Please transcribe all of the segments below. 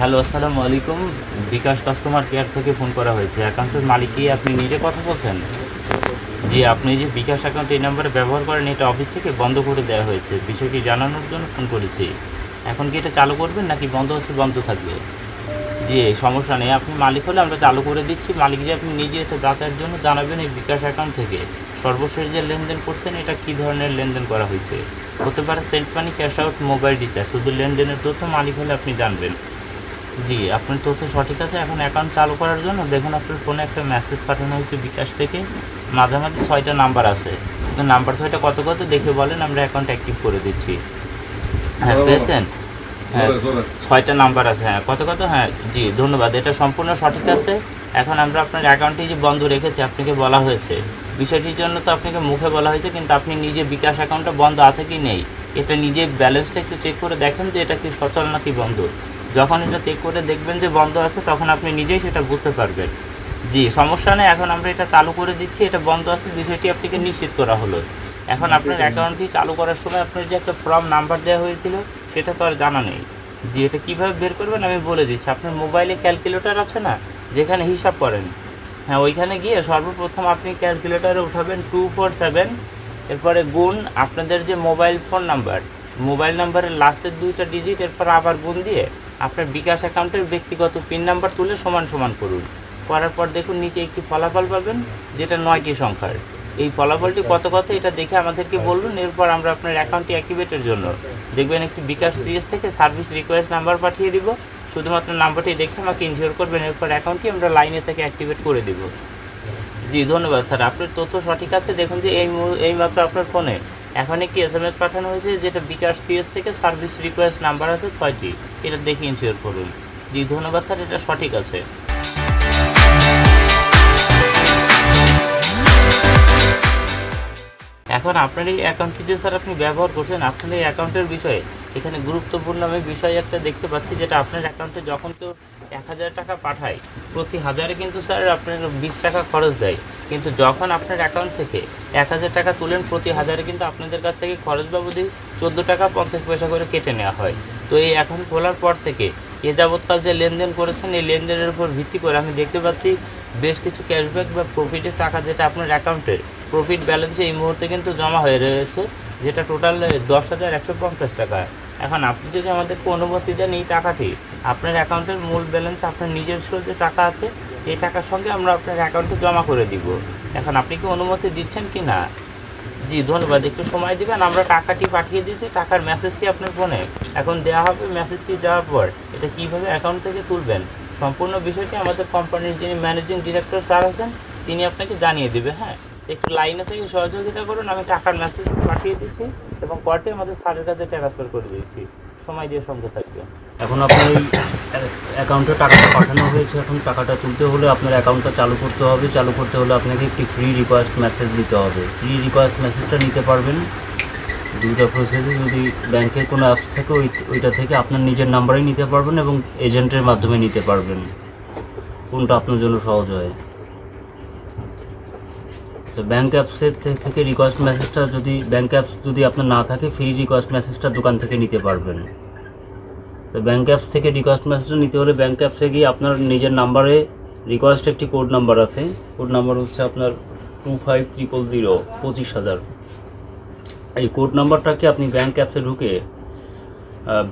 Hello, আসসালামু আলাইকুম। বিকাশ customer care থেকে ফোন করা হয়েছে। অ্যাকাউন্টের মালিক কি আপনি নিজে কথা বলছেন? জি, আপনি যে বিকাশ অ্যাকাউন্ট এই নাম্বারে ব্যবহার করেন, এটা অফিস থেকে বন্ধ করে দেওয়া হয়েছে। বিষয়টি জানানোর জন্য ফোন করেছি। এখন কি এটা চালু করবেন নাকি বন্ধ আছে বন্ধ থাকবে? জি, সমস্যা নেই। আপনি মালিক হলে আমরা চালু করে দিচ্ছি। মালিক যে আপনি নিজে এটা যাচাইয়ের জন্য জানাবেন এই বিকাশ অ্যাকাউন্ট থেকে সর্বশেষ যে লেনদেন করছেন এটা কী ধরনের লেনদেন করা হয়েছে। হতে পারে সেন্ট মানি, ক্যাশ আউট, মোবাইল রিচার্জ। শুধু লেনদেনের তথ্য মালিক হলে আপনি জানবেন। জি, আপনার তথ্য সঠিক আছে। এখন অ্যাকাউন্ট চালু করার জন্য দেখুন আপনার ফোনে একটা মেসেজ পাঠানো হয়েছে বিকাশ থেকে। মাঝামাঝি 6টা নাম্বার আছে, তো নাম্বার 6টা কত কত দেখে বলেন, আমরা অ্যাকাউন্ট অ্যাক্টিভ করে দিচ্ছি। হ্যাঁ, পেয়েছেন? হ্যাঁ, 6টা নাম্বার আছে। হ্যাঁ, কত কত? হ্যাঁ জি, ধন্যবাদ। এটা সম্পূর্ণ সঠিক আছে। এখন আমরা আপনার অ্যাকাউন্টটি যে বন্ধ রেখেছি আপনাকে বলা হয়েছে, বিষয়টির জন্য তো আপনাকে মুখে বলা হয়েছে, কিন্তু আপনি নিজে বিকাশ অ্যাকাউন্টটা বন্ধ আছে কি নেই এটা নিজে ব্যালেন্সটা একটু চেক করে দেখেন যে এটা কি সচল নাকি বন্ধ। যখন এটা চেক করে দেখবেন যে বন্ধ আছে তখন আপনি নিজেই সেটা বুঝতে পারবেন। জি, সমস্যা নেই। এখন আমরা এটা চালু করে দিচ্ছি। এটা বন্ধ আছে, বিষয়টি আপনাকে নিশ্চিত করা হলো। এখন আপনার অ্যাকাউন্টটি চালু করার সময় আপনার যে একটা ফর্ম নাম্বার দেওয়া হয়েছিল সেটা তো আর জানা নেই। জি, এটা কীভাবে বের করবেন আমি বলে দিচ্ছি। আপনার মোবাইলে ক্যালকুলেটর আছে না, যেখানে হিসাব করেন, হ্যাঁ ওইখানে গিয়ে সর্বপ্রথম আপনি ক্যালকুলেটারে উঠাবেন 247, এরপরে গুণ আপনাদের যে মোবাইল ফোন নাম্বার, মোবাইল নাম্বারের লাস্টের 2টা ডিজিট, এরপর আবার গুণ দিয়ে আপনার বিকাশ অ্যাকাউন্টের ব্যক্তিগত পিন নাম্বার তুলে সমান সমান করুন। করার পর দেখুন নিচে একটি ফলাফল পাবেন যেটা 9টি সংখ্যার। এই ফলাফলটি কত কত এটা দেখে আমাদেরকে বলুন। এরপর আমরা আপনার অ্যাকাউন্টটি অ্যাক্টিভেটের জন্য দেখবেন একটি বিকাশ সিএস থেকে সার্ভিস রিকোয়েস্ট নাম্বার পাঠিয়ে দিব। শুধুমাত্র নাম্বারটি দেখে আমাকে ইনশিওর করবেন, এরপর অ্যাকাউন্টটি আমরা লাইনে থেকে অ্যাক্টিভেট করে দেব। জি, ধন্যবাদ স্যার। আপনার তথ্য সঠিক আছে। দেখুন যে এইমাত্র আপনার ফোনে এখন একটি SMS পাঠানো হয়েছে যেটা বিকাশ সিএস থেকে সার্ভিস রিকোয়েস্ট নাম্বার আছে 6টি। এটা দেখে ইনশিওর করুন। জি, ধন্যবাদ স্যার, এটা সঠিক আছে। এখন আপনার এই অ্যাকাউন্টটি যে স্যার আপনি ব্যবহার করছেন, আপনার এই অ্যাকাউন্টের বিষয়ে এখানে গুরুত্বপূর্ণ আমি বিষয় একটা দেখতে পাচ্ছি, যেটা আপনার অ্যাকাউন্টে যখন কেউ 1000 টাকা পাঠায় প্রতি হাজারে কিন্তু স্যার আপনার 20 টাকা খরচ দেয়। কিন্তু যখন আপনার অ্যাকাউন্ট থেকে 1000 টাকা তুলেন প্রতি হাজারে কিন্তু আপনাদের কাছ থেকে খরচ বাবদই 14 টাকা 50 পয়সা করে কেটে নেওয়া হয়। তো এই অ্যাকাউন্ট খোলার পর থেকে এ যাবৎকাল যে লেনদেন করেছেন এই লেনদেনের উপর ভিত্তি করে আমি দেখতে পাচ্ছি বেশ কিছু ক্যাশব্যাক বা প্রফিটের টাকা যেটা আপনার অ্যাকাউন্টের প্রফিট ব্যালেন্সে এই মুহূর্তে কিন্তু জমা হয়ে রয়েছে, যেটা টোটাল 10,150 টাকা। এখন আপনি যদি আমাদেরকে অনুমতি দেন এই টাকাটি আপনার অ্যাকাউন্টের মূল ব্যালেন্স আপনার নিজস্ব যে টাকা আছে এই টাকার সঙ্গে আমরা আপনার অ্যাকাউন্টে জমা করে দিব। এখন আপনি কি অনুমতি দিচ্ছেন কি না? জি, ধন্যবাদ। একটু সময় দিবেন, আমরা টাকাটি পাঠিয়ে দিয়েছি। টাকার মেসেজটি আপনার ফোনে এখন দেওয়া হবে। মেসেজটি যাওয়ার পর এটা কীভাবে অ্যাকাউন্ট থেকে তুলবেন সম্পূর্ণ বিষয়টি আমাদের কোম্পানির যিনি ম্যানেজিং ডিরেক্টর স্যার আছেন তিনি আপনাকে জানিয়ে দেবে। হ্যাঁ, একটু লাইনে থেকে সহযোগিতা করুন। আমি টাকার মেসেজ পাঠিয়ে দিচ্ছি এবং পরে আমাদের স্যারের কাছে ট্রান্সফার করে দিয়েছি। সময় দিয়ে সঙ্গে থাকবে। এখন আপনার এই অ্যাকাউন্টে টাকাটা পাঠানো হয়েছে। এখন টাকাটা তুলতে হলে আপনার অ্যাকাউন্টটা চালু করতে হবে। চালু করতে হলে আপনাকে একটি ফ্রি রিকোয়েস্ট মেসেজ দিতে হবে। ফ্রি রিকোয়েস্ট মেসেজটা নিতে পারবেন 2টা প্রসেসে। যদি ব্যাংকের কোনো অ্যাপস থাকে ওইটা থেকে আপনার নিজের নাম্বারেই নিতে পারবেন এবং এজেন্টের মাধ্যমে নিতে পারবেন, কোনটা আপনার জন্য সহজ হয়। তো ব্যাঙ্ক অ্যাপসের থেকে রিকোয়েস্ট মেসেজটা যদি ব্যাঙ্ক অ্যাপস যদি আপনার না থাকে ফ্রি রিকোয়েস্ট মেসেজটা দোকান থেকে নিতে পারবেন। তো ব্যাঙ্ক অ্যাপস থেকে রিকোয়েস্ট মেসেজটা নিতে হলে ব্যাঙ্ক অ্যাপসে গিয়ে আপনার নিজের নাম্বারে রিকোয়েস্ট একটি কোড নাম্বার আছে। কোড নাম্বার হচ্ছে আপনার 2500 25,000। এই কোড নাম্বারটাকে আপনি ব্যাঙ্ক অ্যাপসে ঢুকে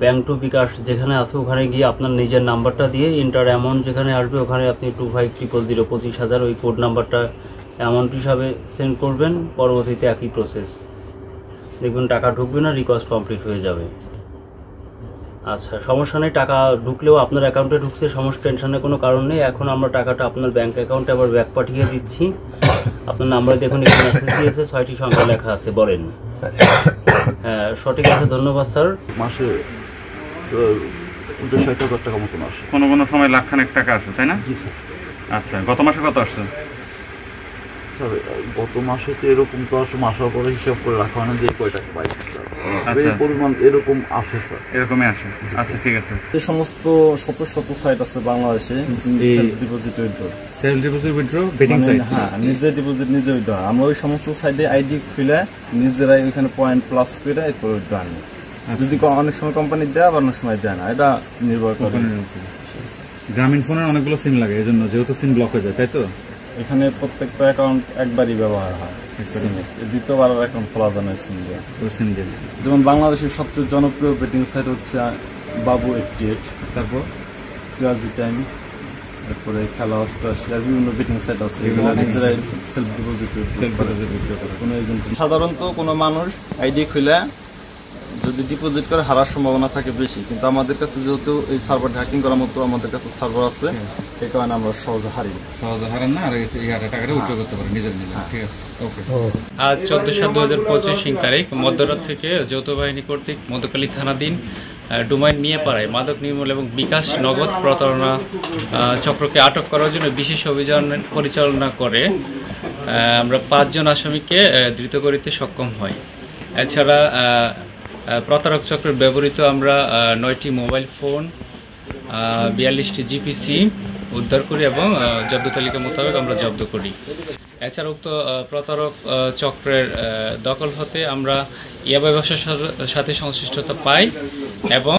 ব্যাঙ্ক টু বিকাশ যেখানে আছে ওখানে গিয়ে আপনার নিজের নাম্বারটা দিয়ে ইন্টার অ্যামাউন্ট যেখানে আসবে ওখানে আপনি 2500 25,000 ওই কোড নাম্বারটা অ্যামাউন্ট হিসাবে সেন্ড করবেন। পরবর্তীতে একই প্রসেস, দেখবেন টাকা ঢুকবে না, রিকোয়েস্ট কমপ্লিট হয়ে যাবে। আচ্ছা, সমস্যা নেই। টাকা ঢুকলেও আপনার অ্যাকাউন্টে ঢুকছে, সমস্যা টেনশনের কোনো কারণ নেই। এখন আমরা টাকাটা আপনার ব্যাঙ্ক অ্যাকাউন্টে আবার ব্যাক পাঠিয়ে দিচ্ছি। আপনার নাম্বারে দেখুন এখানে মেসেজ দিয়েছে, 6টি সংখ্যা লেখা আছে। বলেন। হ্যাঁ, সঠিক আছে। ধন্যবাদ স্যার। মাসে 50,000 টাকা মতন আসে, কোনো কোনো সময় লাখখানেক টাকা আসে, তাই না? জি স্যার। আচ্ছা, গত মাসে কত আসছে? স্যার গত মাসে তো এরকম তো আসে, মাসের পরে হিসাব করে রাখা হয় না যে কয় টাকা পাইছে স্যার। এই পরিমাণ এরকম আসে স্যার, এরকমই আসে। আচ্ছা, ঠিক আছে। যে সমস্ত শত সাইট আছে বাংলাদেশে deposit withdraw, self deposit withdraw betting site. হ্যাঁ, নিজে ডিপোজিট নিজে উইথড্র। আমরা ওই সমস্ত সাইটে আইডি খুলে নিজেরাই ওইখানে পয়েন্ট প্লাস করে এরপর উইথড্র আনি। যদি অনেক সময় কোম্পানি দেয় আবার অনেক সময় দেয় না, এটা নির্ভর করে। গ্রামীণ ফোনের অনেকগুলো সিম লাগে এই জন্য, যেহেতু সিম ব্লক হয়ে যায়, তাই তো? এখানে প্রত্যেকটা অ্যাকাউন্ট একবারই ব্যবহার হয়, দ্বিতীয়বার অ্যাকাউন্ট খোলা যায় না সিম দিয়ে। সিম দিয়ে যেমন বাংলাদেশের সবচেয়ে জনপ্রিয় বেটিং সাইট হচ্ছে বাবু 88, তারপর পিয়াজি টাইম, তারপরে খেলা অষ্টআশি, আর বিভিন্ন বেটিং সাইট আছে, এগুলো নিজেরাই সেলফ ডিপোজিট কোনো এজেন্ট। সাধারণত কোনো মানুষ আইডি খুলে যদি ডিপোজিট করে হারার সম্ভাবনা থাকে বেশি, কিন্তু আমাদের কাছে যেহেতু এই সার্ভার হ্যাকিং করার মতো আমাদের কাছে সার্ভার আছে, এই কারণে আমরা সহজে হারি না। সহজে হারান না, আর টাকাটা উইথড্র করতে পারেন নিজের নিজে। ঠিক আছে, ওকে। আজ 14/7/2025 তারিখ মধ্যরাত থেকে যৌথ বাহিনী কর্তৃক মধুখালী থানাধীন ডোমাইন নিয়ে পাড়ায় মাদক নির্মূল এবং বিকাশ নগদ প্রতারণা চক্রকে আটক করার জন্য বিশেষ অভিযান পরিচালনা করে আমরা 5 জন আসামিকে ধৃত করতে সক্ষম হই। এছাড়া প্রতারক চক্রের ব্যবহৃত আমরা 9টি মোবাইল ফোন, 42টি জিপিসি উদ্ধার করি এবং জব্দ তালিকা মোতাবেক আমরা জব্দ করি। এছাড়া উক্ত প্রতারক চক্রের দখল হতে আমরা ইয়াবা ব্যবসার সাথে সংশ্লিষ্টতা পাই এবং